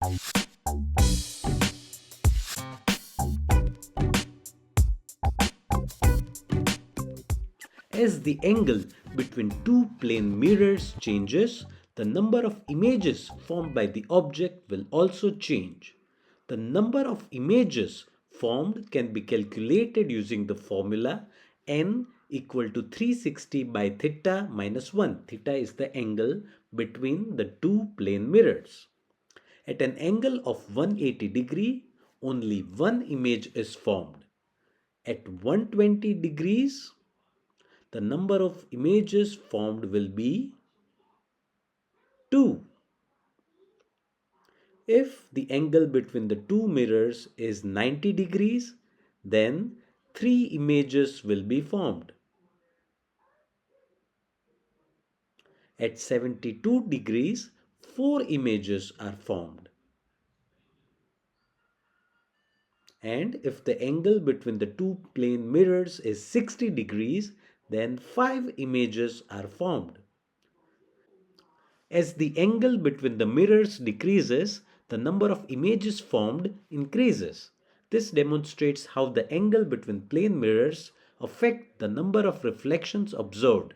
As the angle between two plane mirrors changes, the number of images formed by the object will also change. The number of images formed can be calculated using the formula n equal to 360 by theta minus 1. Theta is the angle between the two plane mirrors. At an angle of 180 degree, only one image is formed. At 120 degrees, the number of images formed will be 2. If the angle between the two mirrors is 90 degrees, then 3 images will be formed. At 72 degrees, 4 images are formed. And if the angle between the two plane mirrors is 60 degrees, then 5 images are formed. As the angle between the mirrors decreases, the number of images formed increases. This demonstrates how the angle between plane mirrors affect the number of reflections observed.